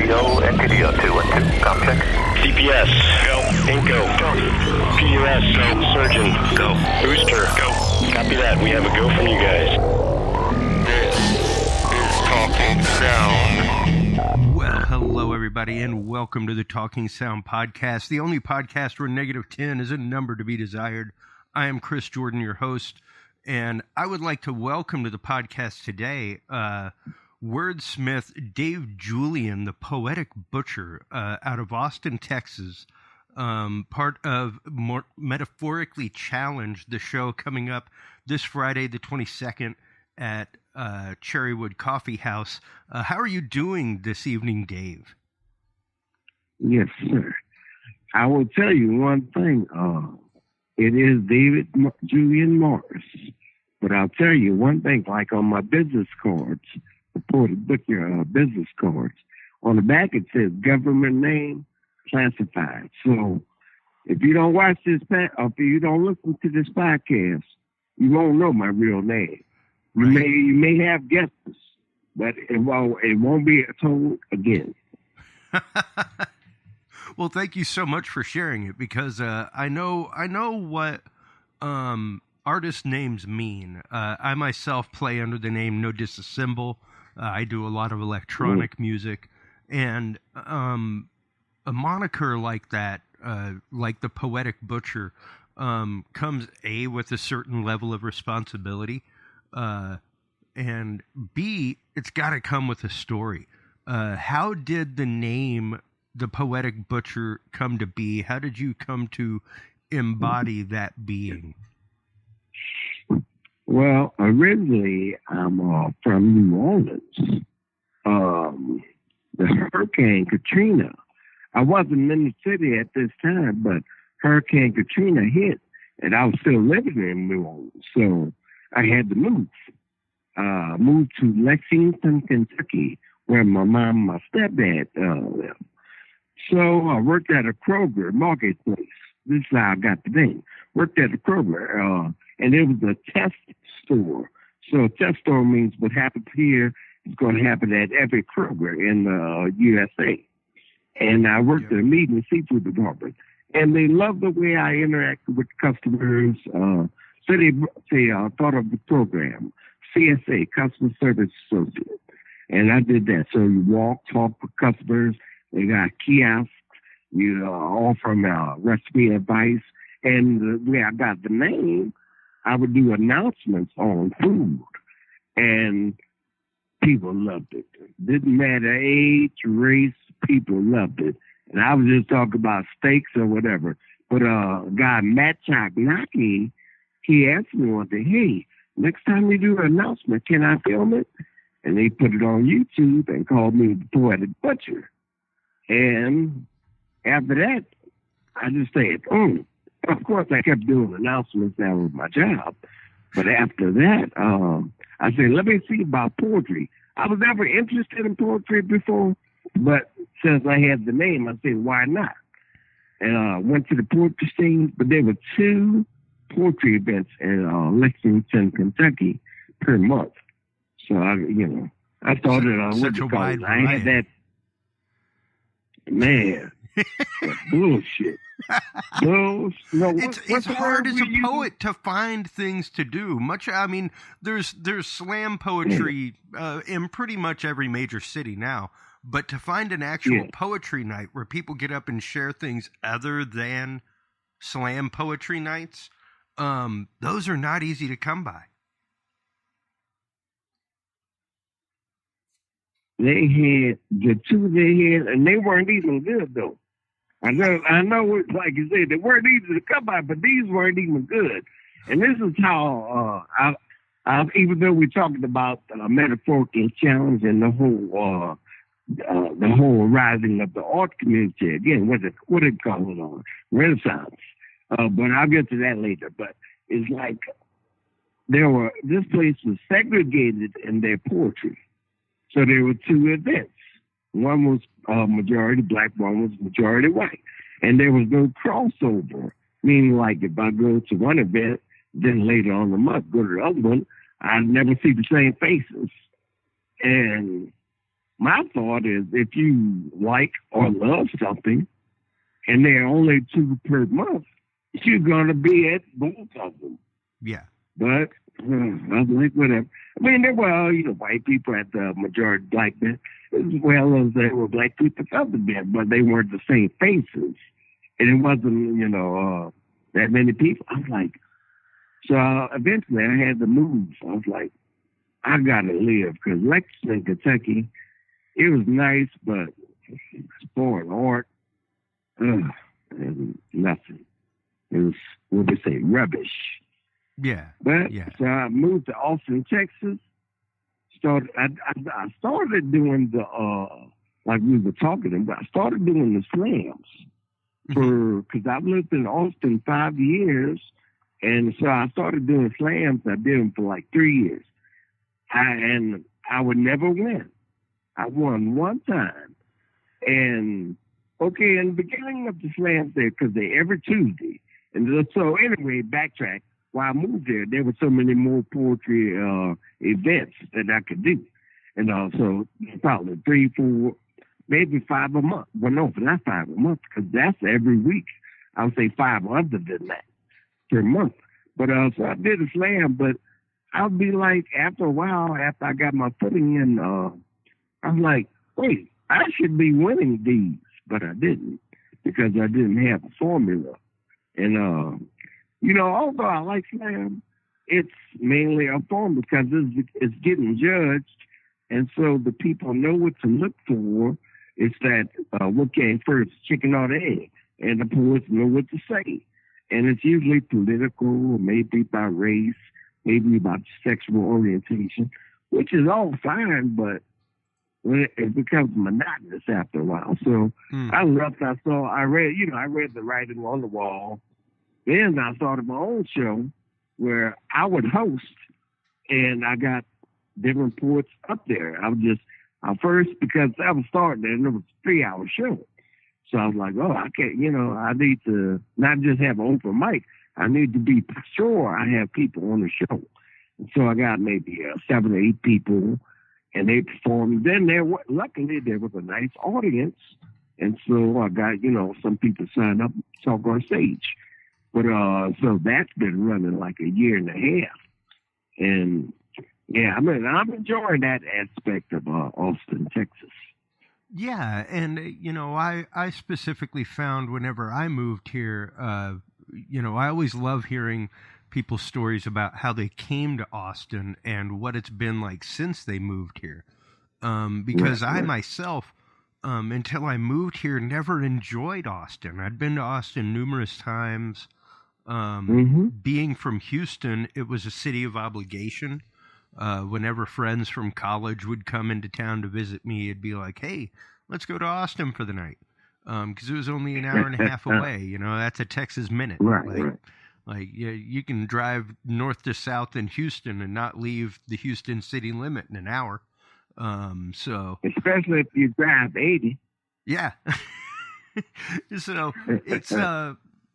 S5Ep02 contact. CPS, go. Inco, go. PUS, go. Surgeon, go. Booster, go. Copy that. We have a go from you guys. This is Talking Sound. Well, hello everybody, and welcome to the Talking Sound podcast, the only podcast where negative 10 is a number to be desired. I am Chris Jordan, your host, and I would like to welcome to the podcast today wordsmith Dave Julian, the Poetic Butcher, out of Austin, Texas, part of Metaphorically Challenge, the show coming up this Friday, the 22nd, at Cherrywood Coffee House. How are you doing this evening, Dave? Yes, sir. I will tell you one thing. It is David Julian Morris. But I'll tell you one thing, like on my business cards, the Poetic Butcher business cards, on the back it says government name classified. So if you don't watch this, or if you don't listen to this podcast, you won't know my real name. Right. You may have guesses, but it won't be told again. Well, thank you so much for sharing it, because I know what artist names mean. I myself play under the name No Disassemble. I do a lot of electronic music, and a moniker like that, like the Poetic Butcher, comes A, with a certain level of responsibility, and B, it's got to come with a story. How did the name the Poetic Butcher come to be? How did you come to embody that being? Well, originally I'm from New Orleans. The Hurricane Katrina. I wasn't in the city at this time, but Hurricane Katrina hit, and I was still living in New Orleans, so I had to move. Moved to Lexington, Kentucky, where my mom and my stepdad lived. So I worked at a Kroger marketplace. This is how I got the name. Worked at a Kroger, and it was a test store. So a test store means what happens here is going to happen at every Kroger in the USA. And I worked at a meat and seafood department. And they loved the way I interacted with customers. So they thought of the program, CSA, Customer Service Associate. And I did that. So you walk, talk with customers. They got kiosks. You offer them recipe advice. And the way I got the name, I would do announcements on food. And people loved it. Didn't matter age, race, people loved it. And I was just talking about steaks or whatever. But guy, Matt Chagnaki, he asked me one day, hey, next time you do an announcement, can I film it? And they put it on YouTube and called me the Poetic Butcher. And after that, I just said, Of course, I kept doing announcements. That was my job. But after that, I said, let me see about poetry. I was never interested in poetry before, but since I had the name, I said, why not? And I went to the poetry scene, but there were 2 poetry events in Lexington, Kentucky per month. So I started on such a wide I had that, man, bullshit. It's hard as a poet to find things to do. There's slam poetry in pretty much every major city now, but to find an actual poetry night where people get up and share things other than slam poetry nights, those are not easy to come by. They had the 2 they had, and they weren't even good though. I know. Like you said, they weren't easy to come by, but these weren't even good. And this is how even though we're talking about Metaphorically Challenge and the whole rising of the art community again, what they call it Renaissance. But I'll get to that later. But it's like this place was segregated in their poetry. So there were 2 events. One was majority black, one was majority white. And there was no crossover, meaning like if I go to one event, then later on the month go to the other one, I'd never see the same faces. And my thought is if you like or love something and they're only 2 per month, you're going to be at both of them. Yeah. But I was like, whatever. I mean, there were, white people at the majority black men, as well as there were black people at other men, but they weren't the same faces. And it wasn't, that many people. I was like, so eventually I had to move. I was like, I got to live because Lexington, Kentucky, it was nice, but sport, art, and nothing. It was, what they say, rubbish. Yeah. But yeah. So I moved to Austin, Texas. I started doing the like we were talking about. I started doing the slams because I've lived in Austin 5 years, and so I started doing slams. I did them for like 3 years, and I would never win. I won one time, and okay, in the beginning of the slams there, because they every Tuesday, and so anyway, backtrack. While I moved there were so many more poetry events that I could do. And so probably 3, 4, maybe 5 a month. Well, no, not 5 a month, because that's every week. I would say 5 other than that per month. But so I did a slam, but I'll be like, after a while, after I got my footing in, I'm like, wait, I should be winning these, but I didn't, because I didn't have a formula. And, although I like slam, it's mainly a form because it's getting judged. And so the people know what to look for. It's that what came first, chicken or the egg. And the poets know what to say. And it's usually political, or maybe about race, maybe about sexual orientation, which is all fine, but when it becomes monotonous after a while. So I left, I read the writing on the wall. Then I started my own show where I would host, and I got different poets up there. I first, because I was starting and it was a 3-hour show. So I was like, I can't, I need to not just have an open mic. I need to be sure I have people on the show. And so I got maybe 7 or 8 people, and they performed. Then luckily there was a nice audience. And so I got, some people signed up to talk on stage. But so that's been running like a year and a half. And yeah, I'm enjoying that aspect of Austin, Texas. Yeah, and I specifically found whenever I moved here, I always love hearing people's stories about how they came to Austin and what it's been like since they moved here. Because I myself, until I moved here, never enjoyed Austin. I'd been to Austin numerous times. Being from Houston, it was a city of obligation. Whenever friends from college would come into town to visit me, it'd be like, hey, let's go to Austin for the night. Because it was only an hour and a half away. That's a Texas minute. Like you can drive north to south in Houston and not leave the Houston city limit in an hour. So especially if you drive 80. Yeah. So it's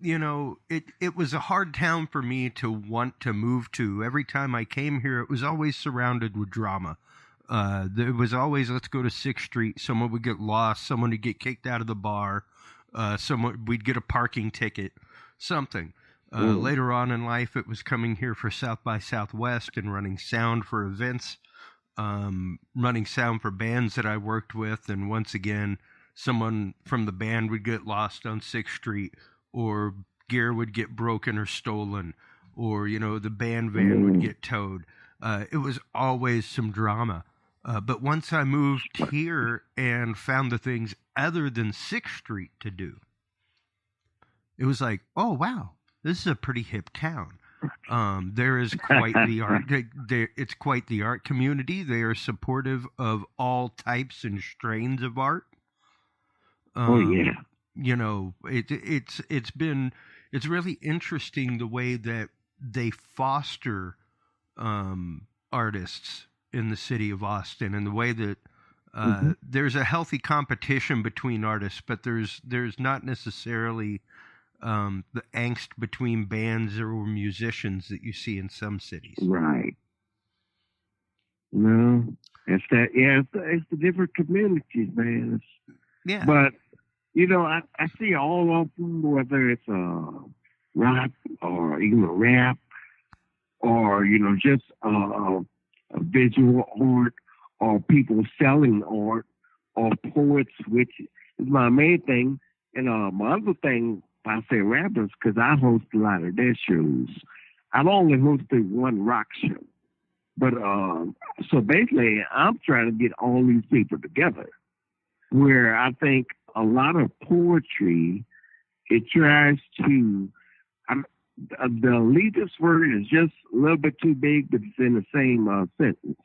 it was a hard town for me to want to move to. Every time I came here, it was always surrounded with drama. There was always, let's go to 6th Street. Someone would get lost. Someone would get kicked out of the bar. We'd get a parking ticket, something. Later on in life, it was coming here for South by Southwest and running sound for events, running sound for bands that I worked with. And once again, someone from the band would get lost on 6th Street, or gear would get broken or stolen, or, the band van would get towed. It was always some drama. But once I moved here and found the things other than 6th Street to do, it was like, oh, wow, this is a pretty hip town. There is quite the art. It's quite the art community. They are supportive of all types and strains of art. It's really interesting the way that they foster artists in the city of Austin, and the way that there's a healthy competition between artists, but there's not necessarily the angst between bands or musicians that you see in some cities. Right. No, that's it's the different communities, man. Yeah. But I see all of them, whether it's rock or rap or just a visual art or people selling art or poets, which is my main thing. And my other thing, I say rappers, because I host a lot of their shows. I've only hosted one rock show. But so basically, I'm trying to get all these people together where I think a lot of poetry, it tries to, the elitist word is just a little bit too big, but it's in the same sentence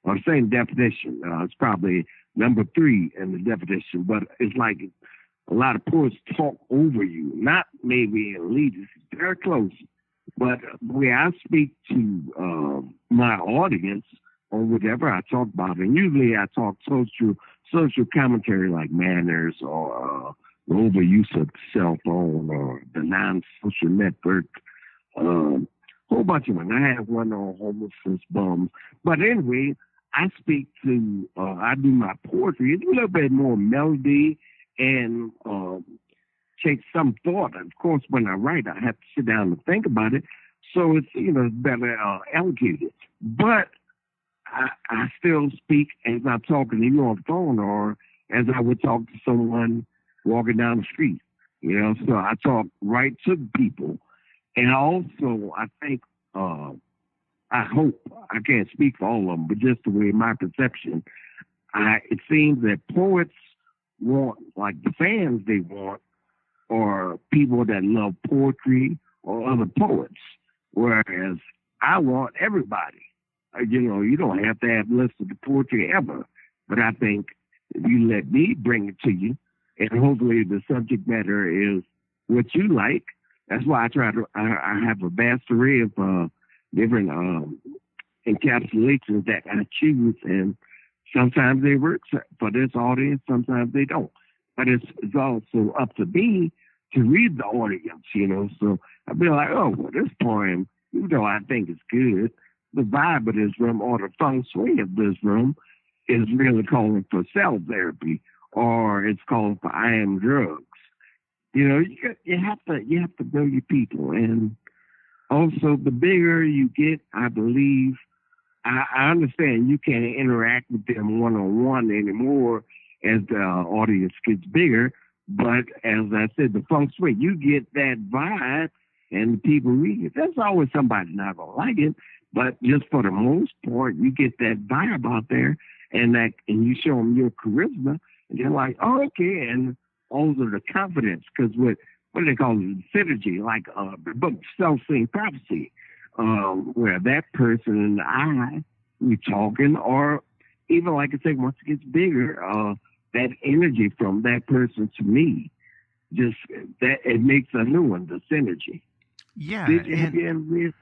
or same definition. It's probably number 3 in the definition, but it's like a lot of poets talk over you, not maybe elitist, very close. But the way I speak to my audience or whatever I talk about, and usually I talk social commentary like manners or the overuse of the cell phone or the non-social network, whole bunch of them. I have one on homelessness bums. But anyway, I speak to, I do my poetry. It's a little bit more melody and take some thought. Of course, when I write, I have to sit down and think about it. So it's, better allocated. But I still speak as I'm talking to you on the phone or as I would talk to someone walking down the street. So I talk right to the people. And also, I think, I hope, I can't speak for all of them, but just the way my perception, it seems that poets want, like the fans they want, or people that love poetry or other poets, whereas I want everybody. You don't have to have listened to poetry ever, but I think if you let me bring it to you, and hopefully the subject matter is what you like. That's why I have a vast array of different encapsulations that I choose, and sometimes they work for this audience, sometimes they don't. But it's also up to me to read the audience, So I'd be like, oh, well, this poem, even though I think it's good, the vibe of this room or the feng shui of this room is really calling for cell therapy, or it's calling for I am drugs. You have to know your people, and also the bigger you get, I believe. I understand you can't interact with them one-on-one anymore as the audience gets bigger. But as I said, the feng shui, you get that vibe, and the people read it. There's always somebody not gonna like it, but just for the most part, you get that vibe out there, and you show them your charisma, and they're like, oh, okay, and also the confidence, because what do they call it? Synergy, like the book Self-Same Prophecy, where that person and I, we talking, or even like I say, once it gets bigger, that energy from that person to me, just that it makes a new one, the synergy. Yeah. Have you ever read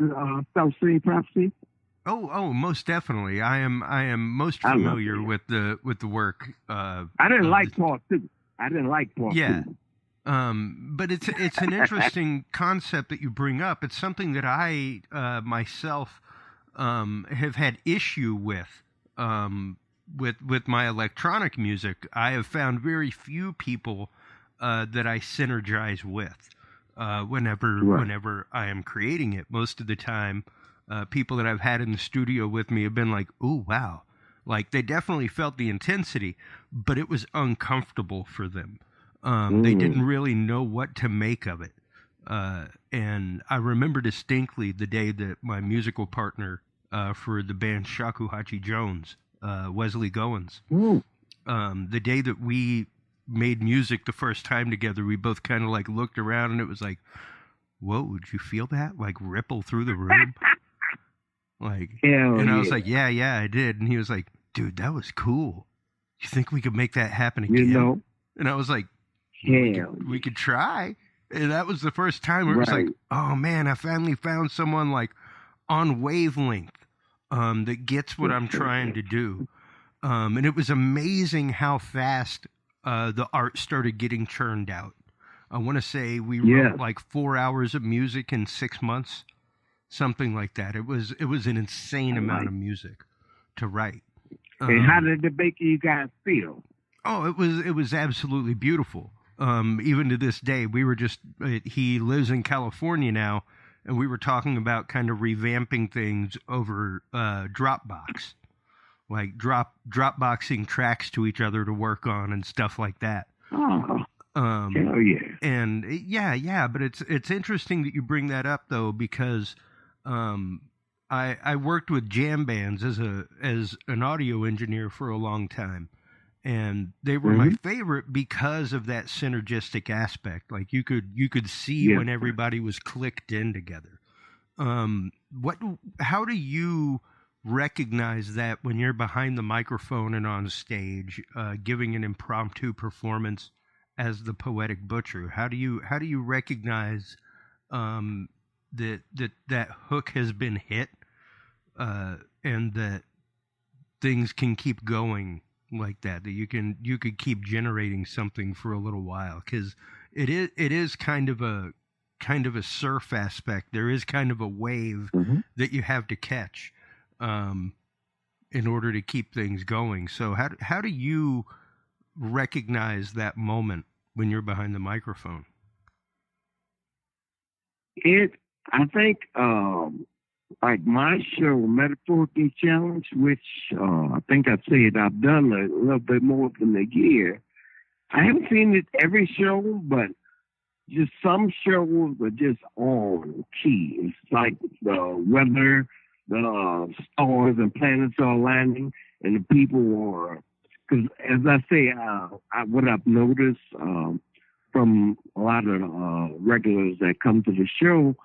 Self-Same Prophecy? Oh, most definitely. I am most familiar with the work. I didn't like part 2. Yeah. But it's an interesting concept that you bring up. It's something that I myself have had issue with my electronic music. I have found very few people that I synergize with whenever I am creating it. Most of the time, people that I've had in the studio with me have been like, "Ooh, wow!" Like they definitely felt the intensity, but it was uncomfortable for them. They didn't really know what to make of it. And I remember distinctly the day that my musical partner for the band Shakuhachi Jones, Wesley Goins, the day that we made music the first time together, we both kind of like looked around and it was like, whoa, did you feel that? Like ripple through the room? I was like, yeah, I did. And he was like, dude, that was cool. You think we could make that happen again? And I was like, we could try. And that was the first time where it was like, oh man, I finally found someone like on wavelength that gets what I'm trying to do. And it was amazing how fast the art started getting churned out. I want to say we wrote like 4 hours of music in 6 months, something like that. It was an insane amount of music to write. And how did the make you guys feel? Oh, it was absolutely beautiful. Even to this day, we were just he lives in California now, and we were talking about kind of revamping things over Dropbox, like Dropboxing tracks to each other to work on and stuff like that. Oh, hell yeah! And yeah, but it's interesting that you bring that up though, because I worked with jam bands as an audio engineer for a long time. And they were my favorite because of that synergistic aspect. Like you could see when everybody was clicked in together. How do you recognize that when you're behind the microphone and on stage, giving an impromptu performance as the Poetic Butcher? How do you recognize that hook has been hit, and that things can keep going like that you could keep generating something for a little while, because it is kind of a surf aspect. There is kind of a wave that you have to catch in order to keep things going. So how do you recognize that moment when you're behind the microphone? I think like my show, Metaphorically Challenged, which I think I said I've done a little bit more than a year. I haven't seen it every show, but just some shows are just on key. It's like the weather, the stars and planets are aligning, and the people are. Because as I say, what I've noticed from a lot of regulars that come to the show,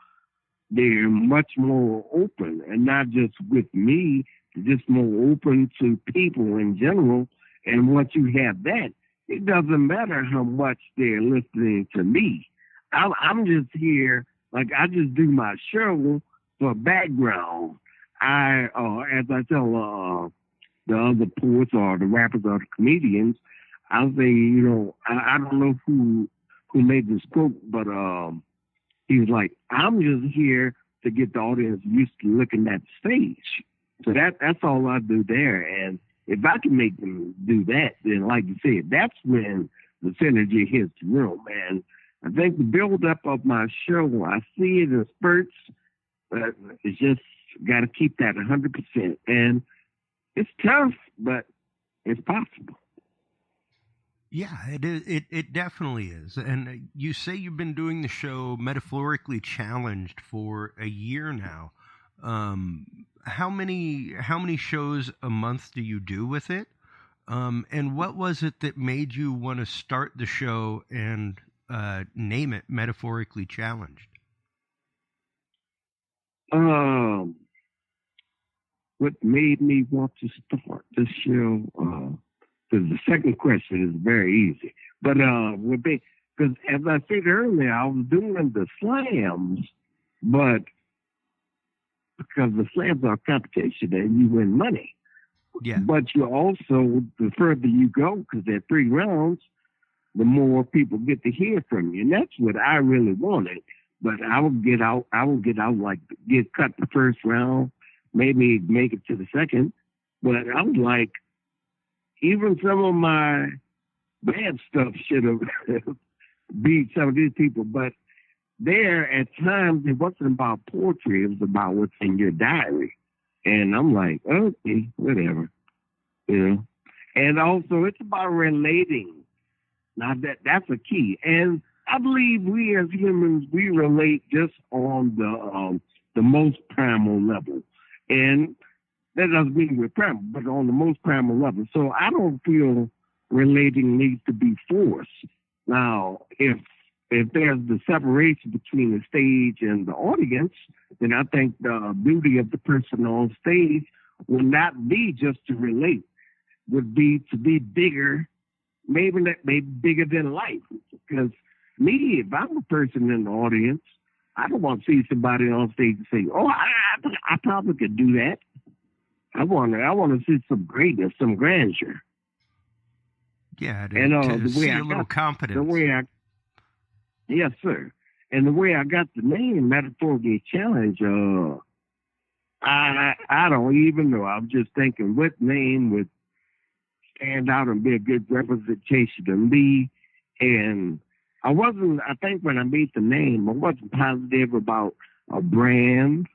they're much more open, and not just with me, just more open to people in general. And once you have that, it doesn't matter how much they're listening to me. I'm just here, like I just do my show for background. As I tell the other poets or the rappers or the comedians, I'll say, I don't know who made this quote, but he was like, I'm just here to get the audience used to looking at the stage. So that's all I do there. And if I can make them do that, then like you said, that's when the synergy hits the room. And I think the build-up of my show, I see it in spurts, but it's just got to keep that 100%. And it's tough, but it's possible. Yeah, it is. It definitely is. And you say you've been doing the show Metaphorically Challenged for a year now. How many shows a month do you do with it? And what was it that made you want to start the show and name it Metaphorically Challenged? What made me want to start this show? Because the second question is very easy. But because as I said earlier, I was doing the slams, but because the slams are a competition and you win money. Yeah. But you also, the further you go, because they're 3 rounds, the more people get to hear from you. And that's what I really wanted. But I would get out, like get cut the first round, maybe make it to the second. But I was like, even some of my bad stuff should have beat some of these people. But there, at times, it wasn't about poetry. It was about what's in your diary. And I'm like, okay, whatever, And also, it's about relating. Now, that's a key. And I believe we as humans, we relate just on the most primal level. And that doesn't mean we're primal, but on the most primal level. So I don't feel relating needs to be forced. Now, if there's the separation between the stage and the audience, then I think the beauty of the person on stage will not be just to relate, would be to be bigger, maybe bigger than life. Because me, if I'm a person in the audience, I don't want to see somebody on stage and say, "Oh, I probably could do that." I want to see some greatness, some grandeur. Yeah, to see a little confidence. Yes, sir. And the way I got the name Metaphorically Challenge, I don't even know. I'm just thinking what name would stand out and be a good representation of me. And I think when I made the name, I wasn't positive about a brand.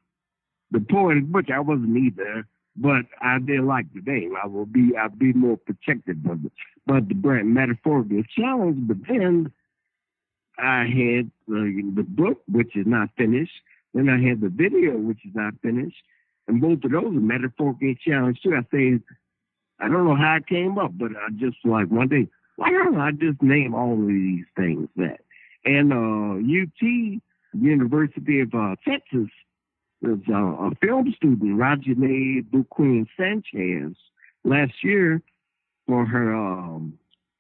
The Poetic Butcher, I wasn't either, but I did like the name. I'd be more protective of it. But the brand Metaphorically challenged, but then I had the book, which is not finished. Then I had the video, which is not finished. And both of those are metaphorically challenged too. I don't know how it came up, but I just like one day, why don't I just name all of these things that? And UT, University of Texas, there's a film student, Rajane Buquin Sanchez, last year for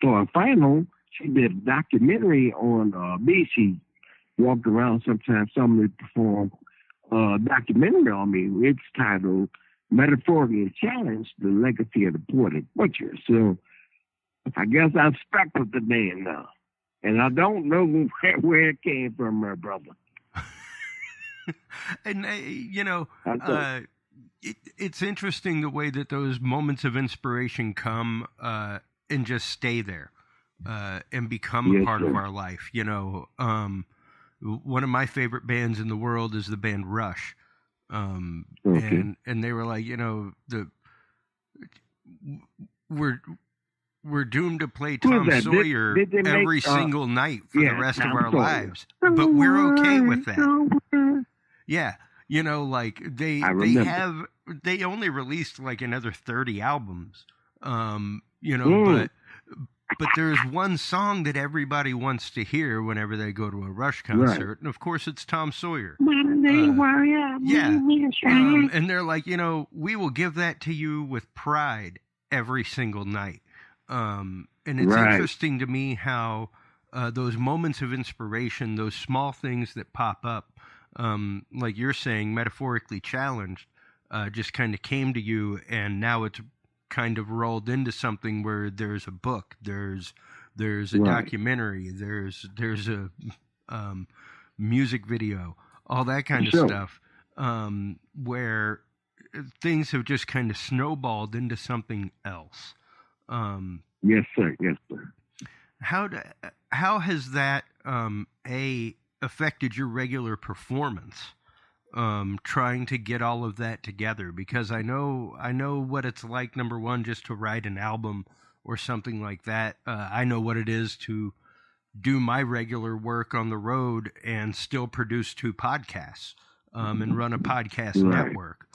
a final, she did a documentary on me. She walked around sometimes, somebody performed a documentary on me. It's titled Metaphorically Challenged, The Legacy of the Poetic Butcher. So I guess I'm stuck with the name now. And I don't know where it came from, my brother. And, it's interesting the way that those moments of inspiration come and just stay there and become a part of our life. One of my favorite bands in the world is the band Rush. And they were like, we're doomed to play Tom Sawyer every single night for the rest of our lives, but we're okay with that. Yeah. They only released like another 30 albums, but there's one song that everybody wants to hear whenever they go to a Rush concert. Right. And of course it's Tom Sawyer. And they're like, we will give that to you with pride every single night. And it's interesting to me how those moments of inspiration, those small things that pop up, like you're saying, metaphorically challenged, just kind of came to you, and now it's kind of rolled into something where there's a book, there's a documentary, there's a music video, all that kind of stuff, where things have just kind of snowballed into something else. Yes, sir. Yes, sir. How has that affected your regular performance? Trying to get all of that together, because I know what it's like, number one, just to write an album or something like that. I know what it is to do my regular work on the road and still produce 2 podcasts and run a podcast network,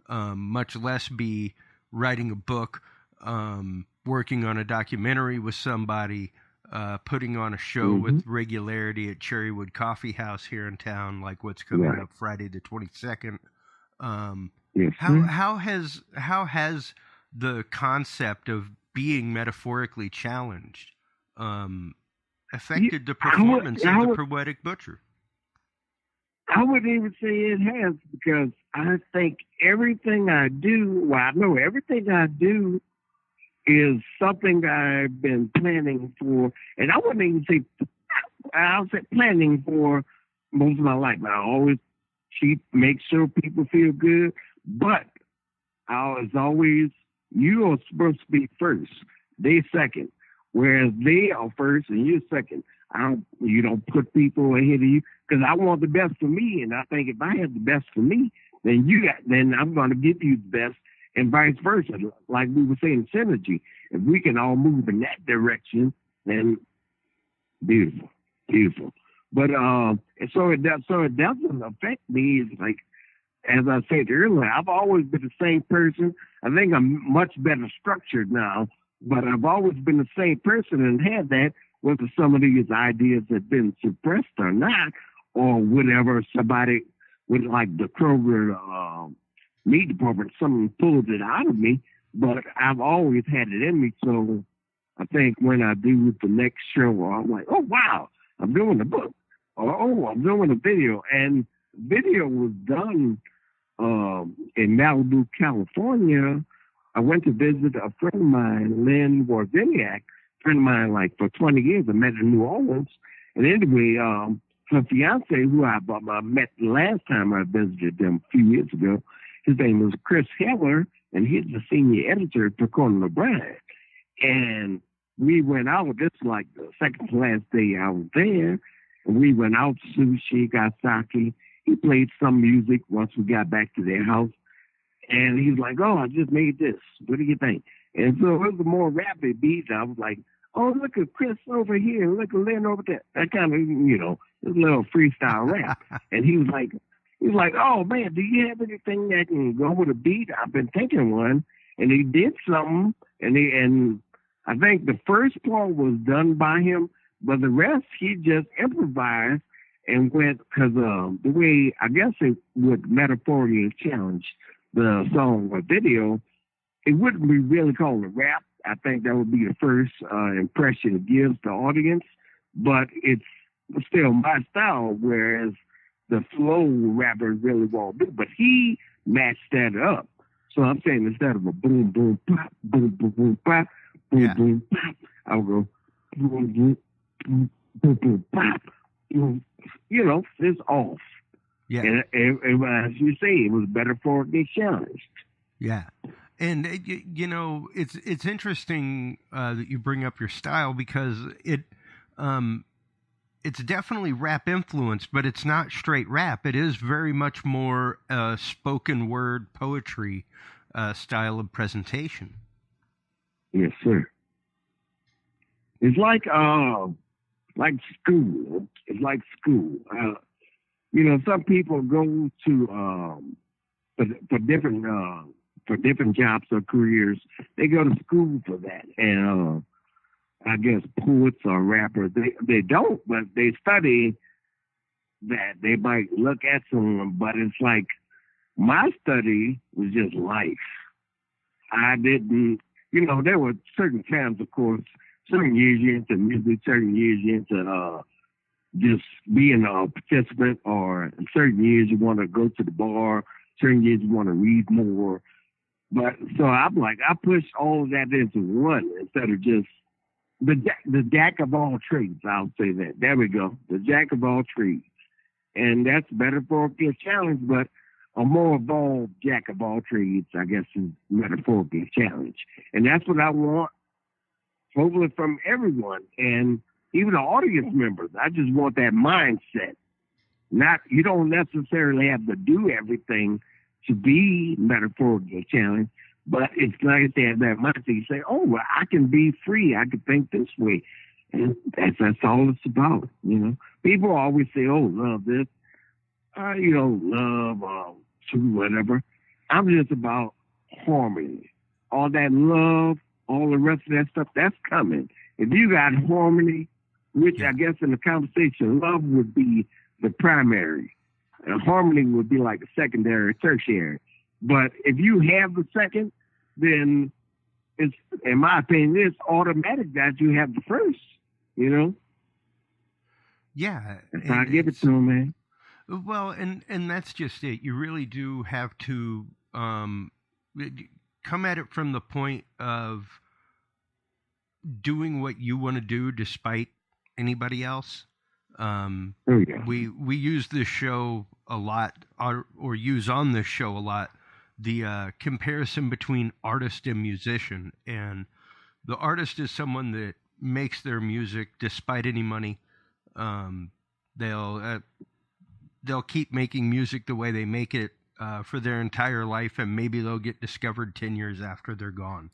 much less be writing a book, working on a documentary with somebody, putting on a show with regularity at Cherrywood Coffee House here in town, like what's coming up Friday the 22nd. How has the concept of being metaphorically challenged affected the performance of the Poetic Butcher? I wouldn't even say it has, because I think everything I do, everything I do is something I've been planning for, and I wouldn't even say, I'll say planning for most of my life. I always make sure people feel good, but it's always, you are supposed to be first, they second, whereas they are first and you're second. You don't put people ahead of you, because I want the best for me, and I think if I have the best for me, then I'm going to give you the best, and vice versa. Like we were saying, synergy. If we can all move in that direction, then beautiful. But so it doesn't affect me. It's like, as I said earlier, I've always been the same person. I think I'm much better structured now, but I've always been the same person, and had that, whether some of these ideas have been suppressed or not, or whatever, somebody with like the Kroger meat department, someone pulled it out of me, but I've always had it in me. So I think when I do the next show, I'm like, oh, wow, I'm doing a book, or oh, I'm doing a video. And video was done in Malibu, California. I went to visit a friend of mine, Lynn Warziniak, friend of mine, like for 20 years. I met in New Orleans. And anyway, her fiance, who I met the last time I visited them a few years ago, his name was Chris Heller, and he's the senior editor for Conan O'Brien. And we went out. This is like the second to last day I was there. And we went out, sushi, got sake. He played some music once we got back to their house. And he was like, oh, I just made this. What do you think? And so it was a more rapid beat. I was like, oh, look at Chris over here. Look at Lynn over there. That kind of, you know, this little freestyle rap. And he was like, oh, man, do you have anything that can go with a beat? I've been thinking one. And he did something. And I think the first part was done by him, but the rest he just improvised and went, because the way, I guess it would metaphorically challenge the song or video, it wouldn't be really called a rap. I think that would be the first impression it gives the audience, but it's still my style, whereas the flow rappers really won't do. But he matched that up. So I'm saying instead of a boom, boom, pop, boom, boom, boom, pop, boom, boom, pop, I'll go boom, boom, boom, boom, boom, pop. You know, it's off. Yeah. And as you say, it was metaphorically challenged. Yeah. And, you know, it's interesting that you bring up your style, because it's definitely rap influenced, but it's not straight rap. It is very much more spoken word poetry style of presentation. Yes, sir. It's like school. It's like school. You know, some people go to for different jobs or careers. They go to school for that, and I guess poets or rappers they don't, but they study that. They might look at someone, but it's like my study was just life. I didn't, you know, there were certain times, of course. Certain years you're into music, certain years you're into just being a participant, or in certain years you want to go to the bar, certain years you want to read more. But so I'm like, I push all of that into one instead of just the jack of all trades. I'll say that. There we go. The jack of all trades. And that's metaphorically a challenge, but a more evolved jack of all trades, I guess, is metaphorically a challenge. And that's what I want, hopefully, from everyone. And even the audience members, I just want that mindset. Not, you don't necessarily have to do everything to be metaphorically challenged, but it's nice to have that mindset. You say, oh, well, I can be free. I can think this way. And that's all it's about, you know. People always say, oh, love this. You know, love, whatever. I'm just about harmony. All that love, all the rest of that stuff, that's coming. If you got harmony, which I guess in the conversation, love would be the primary, and harmony would be like a secondary, tertiary. But if you have the second, then it's, in my opinion, it's automatic that you have the first, you know? Yeah. That's how I give it to them, man. Well, and that's just it. You really do have to come at it from the point of doing what you want to do despite anybody else. We use this show a lot, or use on this show a lot, the comparison between artist and musician. And the artist is someone that makes their music despite any money. They'll keep making music the way they make it for their entire life, and maybe they'll get discovered 10 years after they're gone.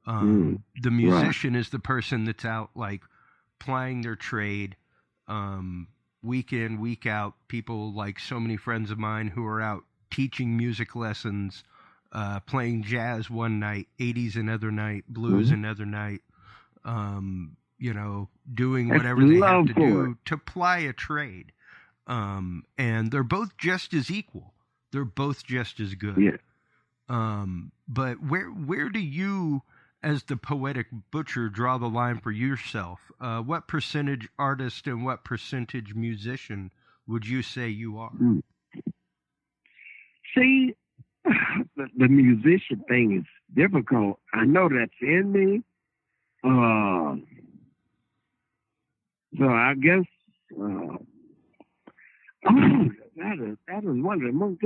The musician is the person that's out, like, plying their trade week in, week out. People like so many friends of mine who are out teaching music lessons, playing jazz one night, 80s another night, blues another night, you know, doing whatever they have to do to ply a trade. And they're both just as equal. They're both just as good. Yeah. But where do you, as the Poetic Butcher, draw the line for yourself? What percentage artist and what percentage musician would you say you are? See, the musician thing is difficult. I know that's in me. So I guess that is one of the most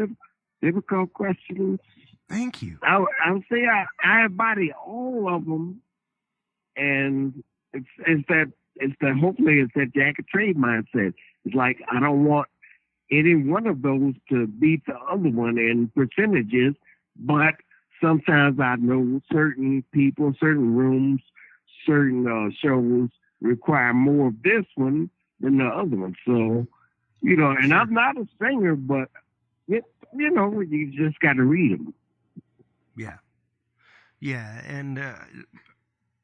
difficult questions. Thank you. I would say I embody all of them and hopefully it's that jack of trade mindset. It's like I don't want any one of those to beat the other one in percentages, but sometimes I know certain people, certain rooms, certain shows require more of this one than the other one. So, and I'm not a singer, but you just got to read them. Yeah. Yeah. And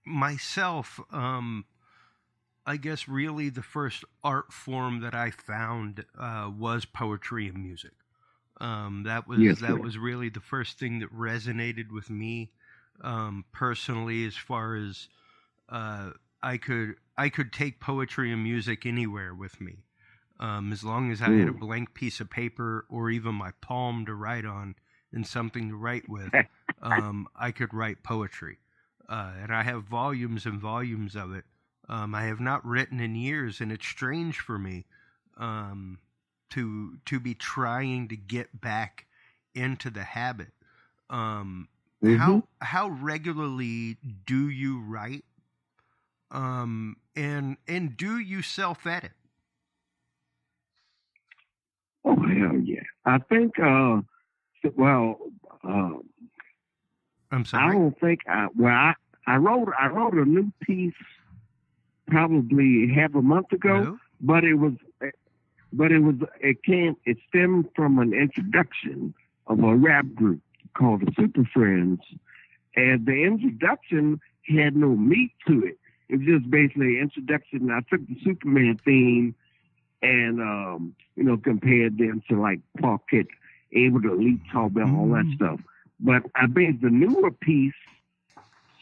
myself, I guess really the first art form that I found was poetry and music. That was really the first thing that resonated with me personally, as far as I could take poetry and music anywhere with me, as long as I had a blank piece of paper or even my palm to write on and something to write with. I could write poetry, and I have volumes and volumes of it. I have not written in years, and it's strange for me to be trying to get back into the habit. How regularly do you write? And do you self-edit? Oh hell yeah! I think. I'm sorry. I don't think. I wrote a new piece probably half a month ago, No? but it stemmed from an introduction of a rap group called the Super Friends, and the introduction had no meat to it. It was just basically an introduction. I took the Superman theme and compared them to like Pocket, able to leap, tall, all that stuff. But I think the newer piece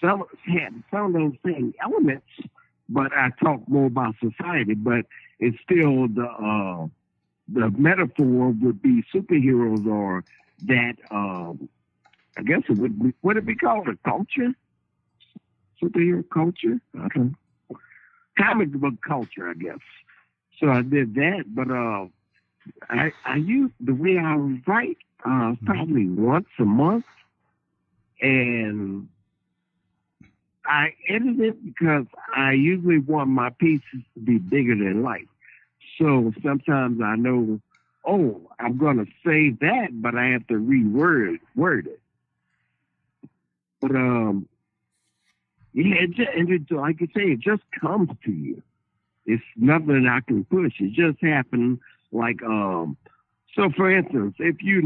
had some of those same elements, but I talk more about society. But it's still the metaphor would be superheroes, or that I guess would it be called a culture? Superhero culture? I don't know. Comic book culture, I guess. So I did that, but I used the way I write probably once a month, and I edit it because I usually want my pieces to be bigger than life. So sometimes I know, I'm going to say that, but I have to word it. But like you say, it just comes to you. It's nothing I can push. It just happened. Like so for instance, if you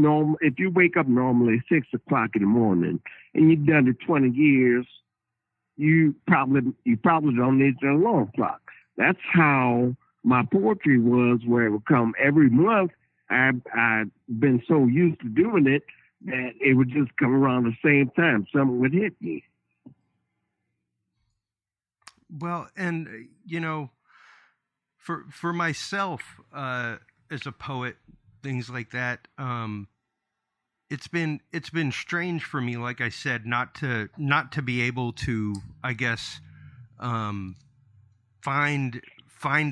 wake up normally at 6 o'clock in the morning and you've done it 20 years, you probably don't need an alarm clock. That's how my poetry was, where it would come every month. I've been so used to doing it that it would just come around the same time. Something would hit me. Well, and for myself, as a poet, things like that, it's been strange for me, like I said, not to be able to, I guess, find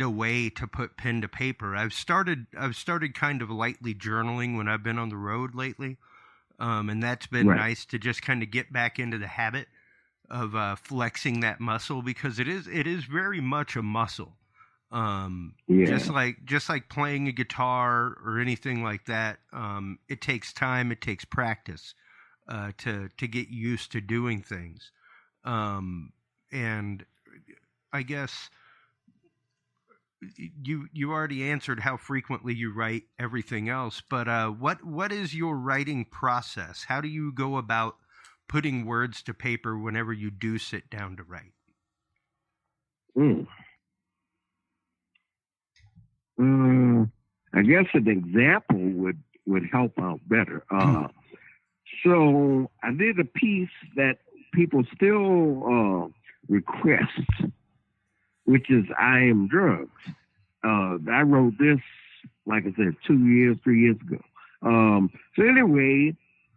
a way to put pen to paper. I've started kind of lightly journaling when I've been on the road lately, and that's been nice to just kind of get back into the habit of flexing that muscle, because it is very much a muscle. Just like playing a guitar or anything like that, it takes time, it takes practice to get used to doing things. And I guess you already answered how frequently you write everything else, but what is your writing process? How do you go about putting words to paper whenever you do sit down to write? I guess an example would help out better. So I did a piece that people still request, which is I Am Drugs. I wrote this, like I said, 3 years ago. So anyway,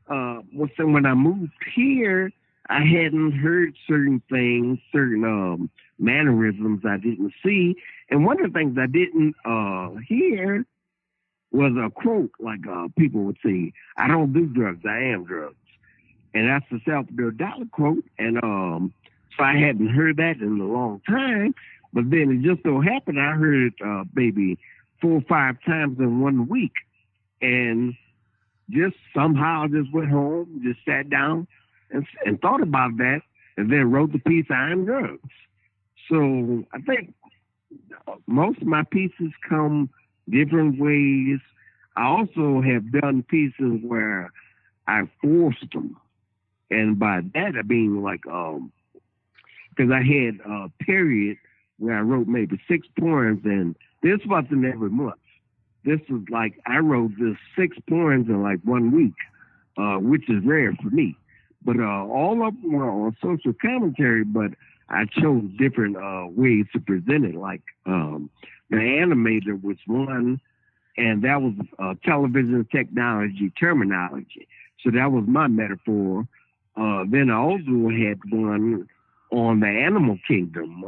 when I moved here, I hadn't heard certain things, certain mannerisms I didn't see. And one of the things I didn't hear was a quote, like people would say, I don't do drugs, I am drugs. And that's the self-dollar quote. And So I hadn't heard that in a long time. But then it just so happened I heard it maybe 4 or 5 times in 1 week. And just somehow I just went home, just sat down and thought about that, and then wrote the piece I Am Drugs. So I think most of my pieces come different ways. I also have done pieces where I forced them. And by that I mean like, because I had a period where I wrote maybe 6 poems, and this wasn't every month. This was like, I wrote this 6 poems in like 1 week, which is rare for me. But all of them were on social commentary, but I chose different ways to present it. Like the animator was one, and that was television technology terminology. So that was my metaphor. Then I also had one on the animal kingdom.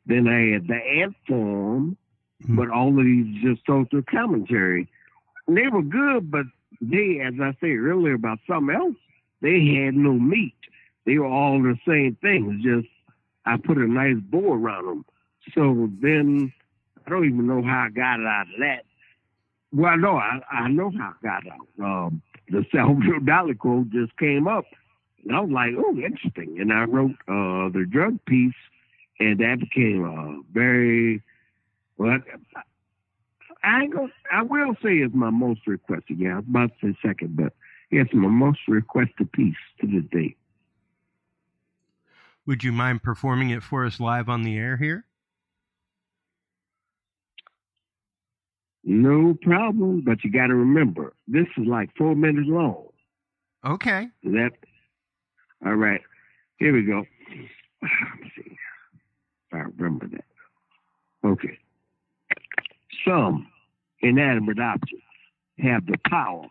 Then I had the ant form, but all of these just social commentary. And they were good, but they, as I said earlier about something else, they had no meat. They were all the same thing. Just I put a nice bow around them. So then I don't even know how I got it out of that. Well, no, I know how I got out. The Salvador Dali quote just came up, and I was like, "Oh, interesting." And I wrote the drug piece, and that became very well. I will say it's my most requested. Yeah, I was about to say second, but it's my most requested piece to this day. Would you mind performing it for us live on the air here? No problem, but you got to remember, this is like 4 minutes long. Okay. Is that all right? Here we go. Let's see if I remember that. Okay. Some inanimate objects have the power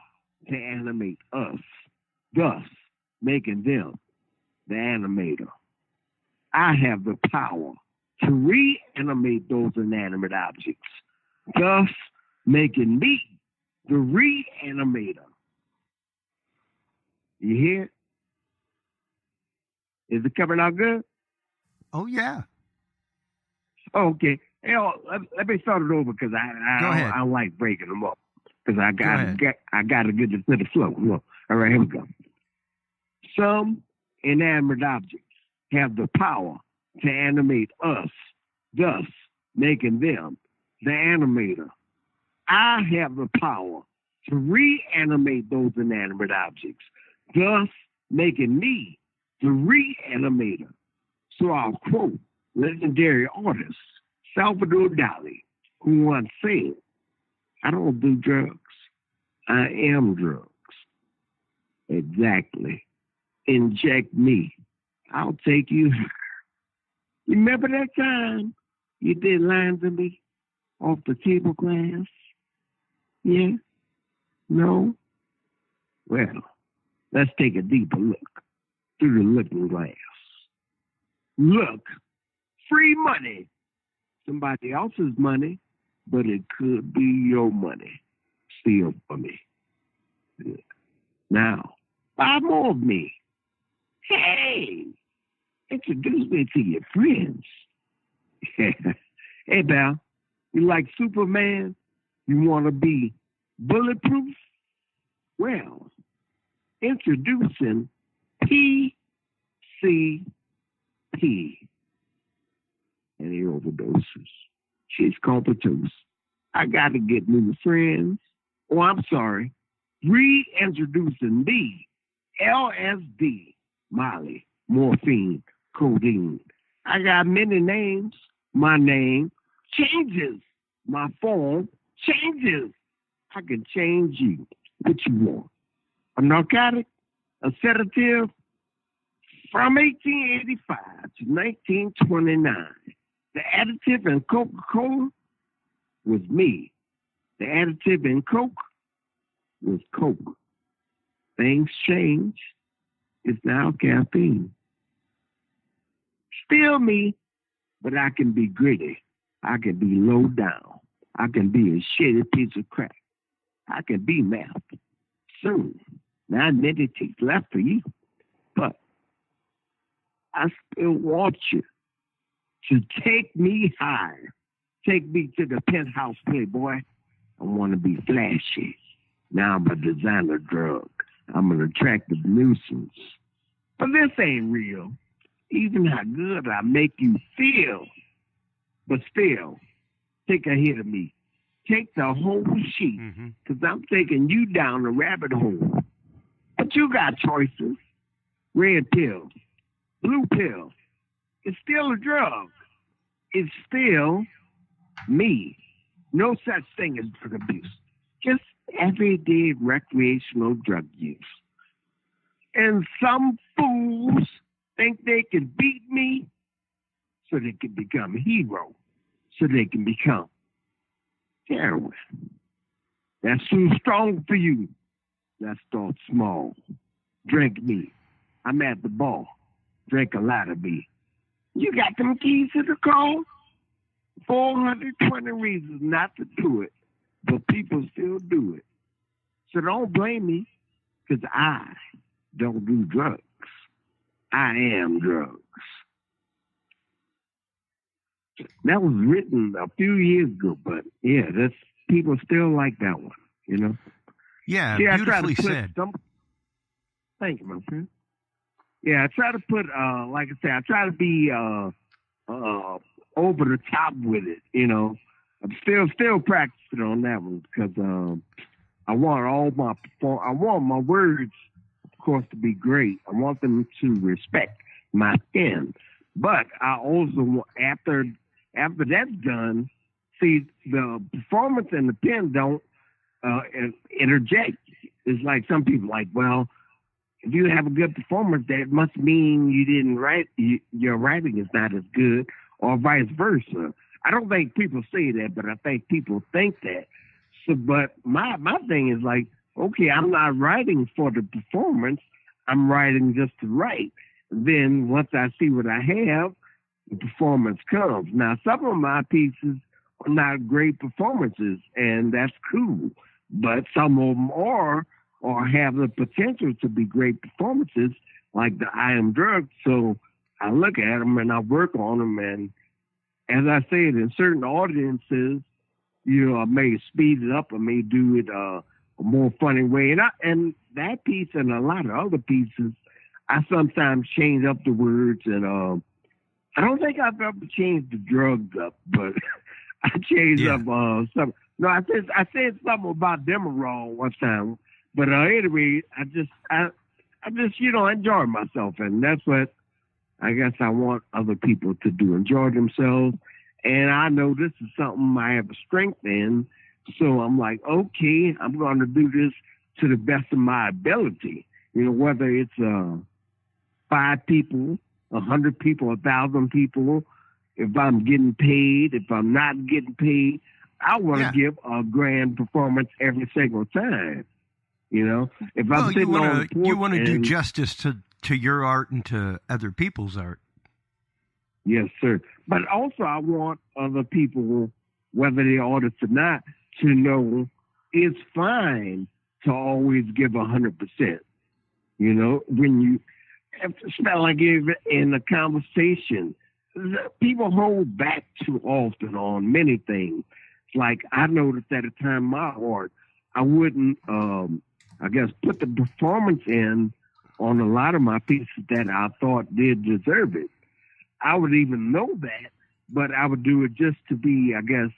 to animate us, thus making them the animator. I have the power to reanimate those inanimate objects, thus making me the reanimator. You hear? Is it coming out good? Oh, yeah. Okay. Let me start it over because I don't like breaking them up because I got to get to the flow. Look. All right, here we go. Some inanimate objects have the power to animate us, thus making them the animator. I have the power to reanimate those inanimate objects, thus making me the reanimator. So I'll quote legendary artist Salvador Dali, who once said, "I don't do drugs. I am drugs." Exactly. Inject me. I'll take you. Remember that time you did lines of me off the table glass? Yeah? No? Well, let's take a deeper look through the looking glass. Look, free money. Somebody else's money, but it could be your money. Steal for me. Good. Now, buy more of me. Hey, introduce me to your friends. Hey, pal, you like Superman? You want to be bulletproof? Well, introducing PCP. And he overdoses. She's comatose. I got to get new friends. Oh, I'm sorry. Reintroducing me. LSD, Molly, morphine, codeine. I got many names. My name changes. My form changes. I can change you. What you want? A narcotic? A sedative? From 1885 to 1929, the additive in Coca-Cola was me. The additive in Coke was Coke. Things change. It's now caffeine. Still me, but I can be gritty. I can be low down. I can be a shitty piece of crap. I can be meth. Soon, not many teeth left for you. But I still want you to take me higher. Take me to the penthouse, playboy. I want to be flashy. Now I'm a designer drug. I'm an attractive nuisance. But this ain't real. Even how good I make you feel. But still, take a hit of me. Take the whole sheet. Because I'm taking you down the rabbit hole. But you got choices. Red pill. Blue pill. It's still a drug. It's still me. No such thing as drug abuse. Just everyday recreational drug use. And some fools think they can beat me so they can become a hero, so they can become heroin. That's too strong for you. Let's start small. Drink me. I'm at the bar. Drink a lot of me. You got them keys to the car? 420 reasons not to do it, but people still do it. So don't blame me, because I don't do drugs. I am drugs. That was written a few years ago, but yeah, that's people still like that one, you know? Yeah, I try beautifully to put said. Thank you, my friend. Yeah, I try to put, like I said, I try to be over the top with it, you know. I'm still practicing on that one because I want my words, of course, to be great. I want them to respect my pen, but I also after that's done, see the performance and the pen don't interject. It's like some people like, well, if you have a good performance, that must mean you didn't write. Your writing is not as good, or vice versa. I don't think people say that, but I think people think that. So, but my thing is like, okay, I'm not writing for the performance. I'm writing just to write. Then once I see what I have, the performance comes. Now, some of my pieces are not great performances, and that's cool. But some of them are or have the potential to be great performances, like the I Am Drug. So I look at them and I work on them. And as I said, in certain audiences, you know, I may speed it up. I may do it a more funny way. And that piece and a lot of other pieces, I sometimes change up the words. And I don't think I've ever changed the drugs up, but I changed up some. No, I said something about Demerol one time. But anyway, I just you know, enjoy myself, and that's what I guess I want other people to do, enjoy themselves. And I know this is something I have a strength in, so I'm like, okay, I'm going to do this to the best of my ability. You know, whether it's 5 people, 100 people, 1,000 people, if I'm getting paid, if I'm not getting paid, I want to give a grand performance every single time. You know, if I'm sitting you want to do justice to your art and to other people's art. Yes, sir. But also, I want other people, whether they're artists or not, to know it's fine to always give 100%. You know, when you smell like in a conversation, people hold back too often on many things. Like I noticed at a time in my art, I wouldn't. I guess, put the performance in on a lot of my pieces that I thought did deserve it. I would even know that, but I would do it just to be, I guess,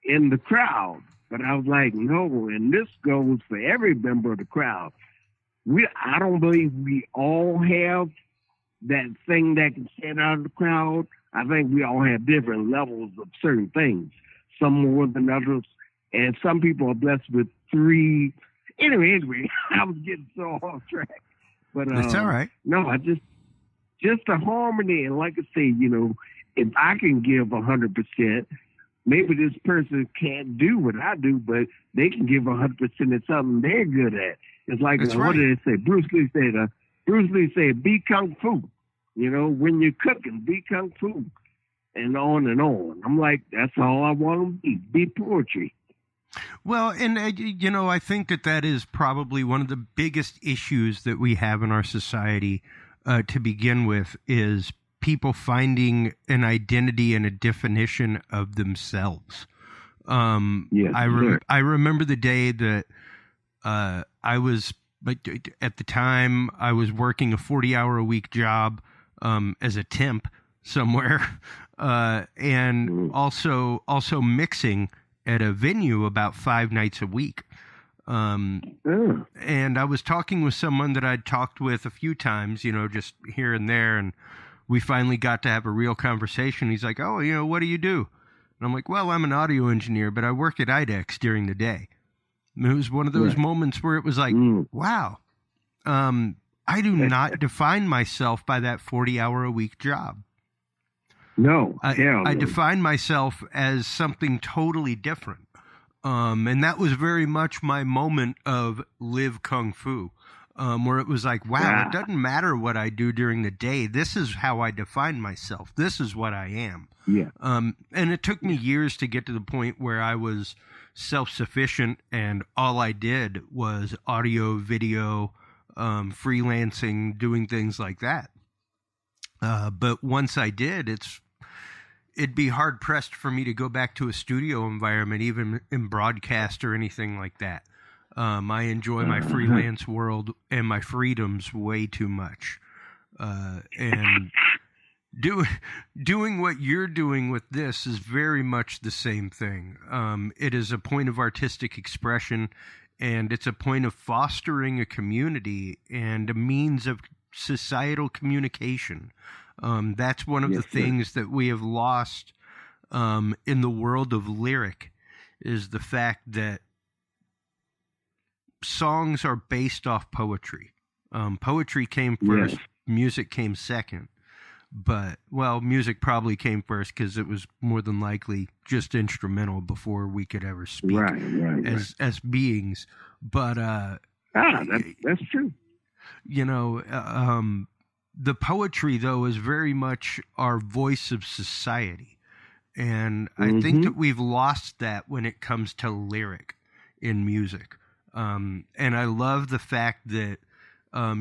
in the crowd. But I was like, no, and this goes for every member of the crowd. I don't believe we all have that thing that can stand out of the crowd. I think we all have different levels of certain things, some more than others. And some people are blessed with 3. Anyway, I was getting so off track, but that's all right. No, I just the harmony, and like I say, you know, if I can give 100%, maybe this person can't do what I do, but they can give 100% at something they're good at. It's like what did they say? Bruce Lee said, "Be kung fu." You know, when you're cooking, be kung fu, and on and on. I'm like, that's all I want to be poetry. Well, and, you know, I think that is probably one of the biggest issues that we have in our society. to begin with is people finding an identity and a definition of themselves. Yes, I remember the day that I was, at the time, I was working a 40-hour-a-week job as a temp somewhere, and also mixing at a venue about 5 nights a week. And I was talking with someone that I'd talked with a few times, just here and there, and we finally got to have a real conversation. He's like, "Oh, what do you do?" And I'm like, "Well, I'm an audio engineer, but I work at IDEX during the day." And it was one of those moments where it was like, wow, I do not define myself by that 40-hour-a-week job. No, I define myself as something totally different. And that was very much my moment of live Kung Fu, where it was like, wow, it doesn't matter what I do during the day. This is how I define myself. This is what I am. Yeah. And it took me years to get to the point where I was self-sufficient and all I did was audio, video, freelancing, doing things like that. But once I did, it'd be hard pressed for me to go back to a studio environment, even in broadcast or anything like that. I enjoy my freelance world and my freedoms way too much. And doing what you're doing with this is very much the same thing. It is a point of artistic expression, and it's a point of fostering a community and a means of societal communication. That's one of the things that we have lost in the world of lyric, is the fact that songs are based off poetry. Poetry came first, music came second. But, well, music probably came first because it was more than likely just instrumental before we could ever speak as beings. But that's true. The poetry, though, is very much our voice of society. And I think that we've lost that when it comes to lyric in music. And I love the fact that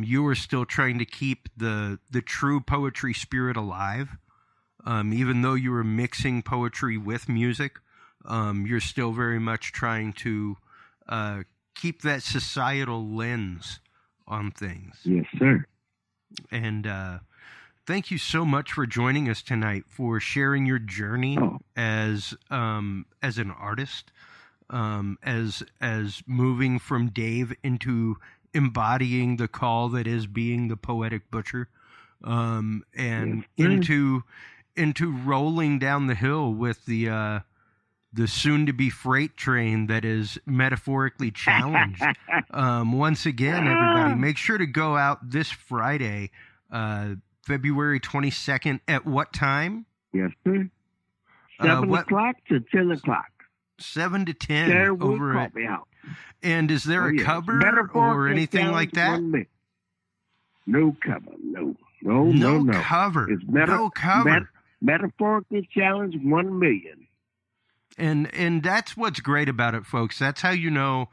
you are still trying to keep the true poetry spirit alive. Even though you were mixing poetry with music, you're still very much trying to keep that societal lens on things. Yes, sir. And thank you so much for joining us tonight, for sharing your journey as an artist, as moving from Dave into embodying the call that is being the Poetic Butcher, and into rolling down the hill with the soon-to-be freight train that is metaphorically challenged. Once again, everybody, make sure to go out this Friday, February 22nd. At what time? Yes, sir. 7 o'clock to 10 o'clock. 7 to 10 There will over at... me out. And is there a cover or anything like that? No cover. No cover. It's no cover. Metaphorically challenged 1 million. And that's what's great about it, folks. That's how you know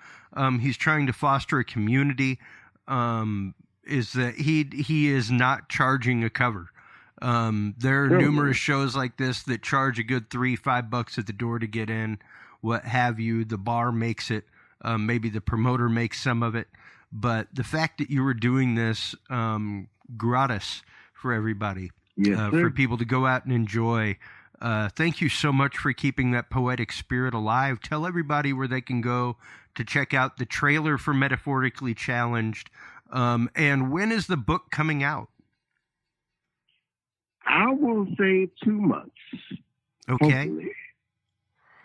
he's trying to foster a community. Is that he is not charging a cover. There are numerous shows like this that charge a good $3-5 at the door to get in, what have you. The bar makes it. Maybe the promoter makes some of it. But the fact that you were doing this gratis for everybody, for people to go out and enjoy. Thank you so much for keeping that poetic spirit alive. Tell everybody where they can go to check out the trailer for Metaphorically Challenged. And when is the book coming out? I will say 2 months. Okay. Hopefully.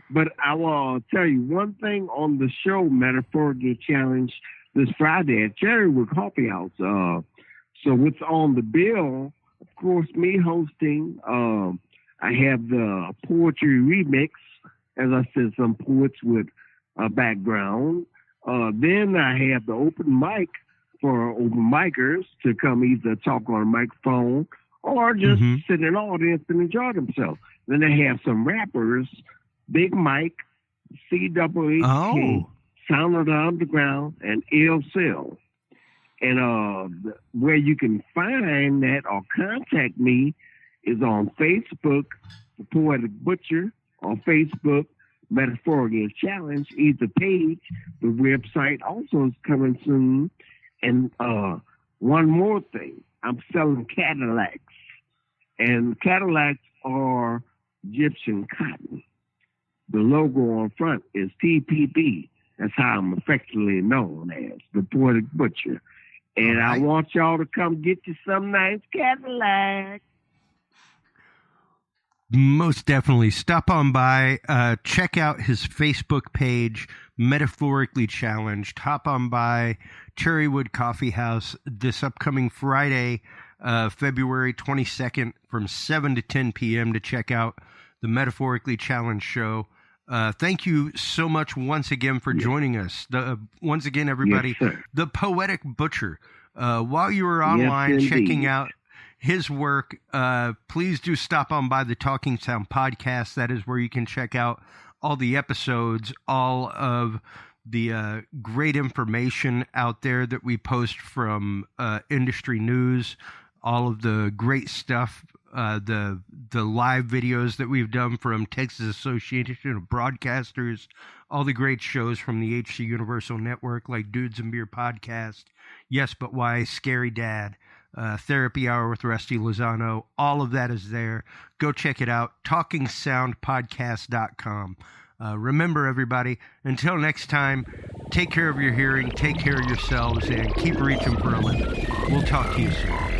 But I will tell you one thing on the show, Metaphorically Challenged, this Friday at Cherrywood Coffee House. So what's on the bill, of course, me hosting. I have the poetry remix, as I said, some poets with a background. Then I have the open mic for open micers to come either talk on a microphone or just sit in the audience and enjoy themselves. Then they have some rappers, Big Mike, CWHK, Sound of the Underground, and Ill Cell. And where you can find that or contact me is on Facebook, the Poetic Butcher, on Facebook, Metaphorically Challenge, either page. The website also is coming soon. And one more thing, I'm selling Cadillacs. And Cadillacs are Egyptian cotton. The logo on front is TPB. That's how I'm affectionately known as the Poetic Butcher. And I want y'all to come get you some nice Cadillac. Most definitely. Stop on by. Check out his Facebook page, Metaphorically Challenged. Hop on by Cherrywood Coffee House this upcoming Friday, February 22nd from 7 to 10 p.m. to check out the Metaphorically Challenged show. Thank you so much once again for joining us. Once again, everybody, the Poetic Butcher. While you were online checking out his work, please do stop on by the Talking Sound podcast. That is where you can check out all the episodes, all of the great information out there that we post from industry news, all of the great stuff, the live videos that we've done from Texas Association of Broadcasters, all the great shows from the HC Universal Network like Dudes and Beer Podcast, Yes But Why, Scary Dad, Therapy Hour with Rusty Lozano. All of that is there. Go check it out. TalkingSoundPodcast.com. Remember, everybody, until next time, take care of your hearing, take care of yourselves, and keep reaching for a living. We'll talk to you soon.